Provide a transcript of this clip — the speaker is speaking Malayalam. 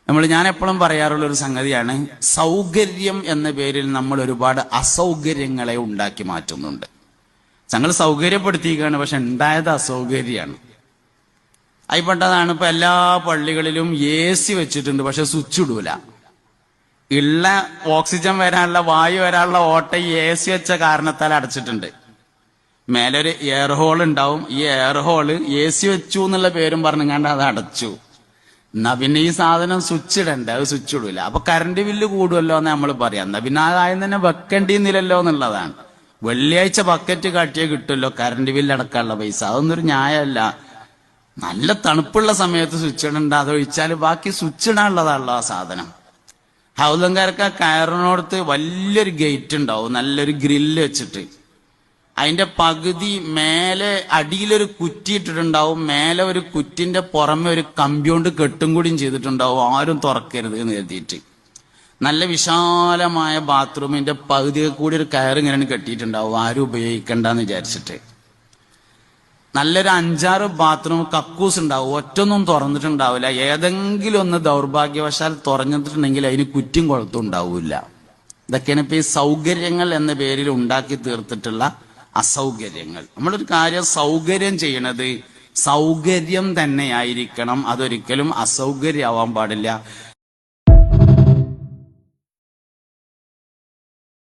ഞാൻ എപ്പോഴും പറയാറുള്ള ഒരു സംഗതിയാണ്, സൗകര്യം എന്ന പേരിൽ നമ്മൾ ഒരുപാട് അസൗകര്യങ്ങളെ ഉണ്ടാക്കി മാറ്റുന്നുണ്ട്. ഞങ്ങൾ സൗകര്യപ്പെടുത്തിയിരിക്കുകയാണ്, പക്ഷെ ഉണ്ടായത് അസൗകര്യമാണ്. ആയിപ്പെട്ടതാണ് ഇപ്പൊ എല്ലാ പള്ളികളിലും AC വെച്ചിട്ടുണ്ട്, പക്ഷെ സ്വിച്ച് ഇടൂല. ഉള്ള ഓക്സിജൻ വരാനുള്ള, വായു വരാനുള്ള ഓട്ട AC വെച്ച കാരണത്താൽ അടച്ചിട്ടുണ്ട്. മേലൊരു എയർ ഹോൾ ഉണ്ടാവും. ഈ എയർ ഹോള് AC വെച്ചു എന്നുള്ള പേരും പറഞ്ഞുകൊണ്ട് അത് അടച്ചു. എന്നാ പിന്നെ ഈ സാധനം സ്വിച്ച് ഇടണ്ടേ, അത് സ്വിച്ച് ഇടൂല. അപ്പൊ കറണ്ട് ബില്ല് കൂടുമല്ലോ എന്ന് നമ്മൾ പറയാം. എന്നാ പിന്നെ ആ കാര്യം തന്നെ വെക്കേണ്ടിന്നില്ലല്ലോ എന്നുള്ളതാണ്. വെള്ളിയാഴ്ച ബക്കറ്റ് കാട്ടിയേ കിട്ടുമല്ലോ കറണ്ട് ബില്ല് അടക്കാനുള്ള പൈസ. അതൊന്നും ഒരു ന്യായമല്ല. നല്ല തണുപ്പുള്ള സമയത്ത് സ്വിച്ച് ഇടണ്ട, അതൊഴിച്ചാൽ ബാക്കി സ്വിച്ച് ഇടാനുള്ളതാണല്ലോ ആ സാധനം. ഹൗലങ്കാർക്ക് കയറിനോടത്ത് വലിയൊരു ഗേറ്റ് ഉണ്ടാവും, നല്ലൊരു ഗ്രില്ല് വെച്ചിട്ട്. അതിന്റെ പകുതി മേലെ അടിയിലൊരു കുറ്റി ഇട്ടിട്ടുണ്ടാവും, മേലെ ഒരു കുറ്റിന്റെ പുറമെ ഒരു കമ്പിയോണ്ട് കെട്ടും കൂടിയും ചെയ്തിട്ടുണ്ടാവും. ആരും തുറക്കരുത് എന്ന് കരുതിയിട്ട് നല്ല വിശാലമായ ബാത്റൂമിന്റെ പകുതിയെ കൂടി ഒരു കയർ ഇങ്ങനെ കെട്ടിയിട്ടുണ്ടാവും, ആരും ഉപയോഗിക്കണ്ടെന്ന് വിചാരിച്ചിട്ട്. നല്ലൊരു 5-6 ബാത്റൂം കക്കൂസ് ഉണ്ടാവും, ഒറ്റൊന്നും തുറന്നിട്ടുണ്ടാവില്ല. ഏതെങ്കിലും ഒന്ന് ദൗർഭാഗ്യവശാൽ തുറന്നിട്ടുണ്ടെങ്കിൽ അതിന് കുറ്റും കുളത്തും ഉണ്ടാവില്ല. ഇതൊക്കെയാണ് ഇപ്പൊ ഈ സൗകര്യങ്ങൾ എന്ന പേരിൽ ഉണ്ടാക്കി തീർത്തിട്ടുള്ള അസൗകര്യങ്ങൾ. നമ്മളൊരു കാര്യം സൗകര്യം ചെയ്യണത് സൗകര്യം തന്നെയായിരിക്കണം, അതൊരിക്കലും അസൗകര്യമാവാൻ പാടില്ല.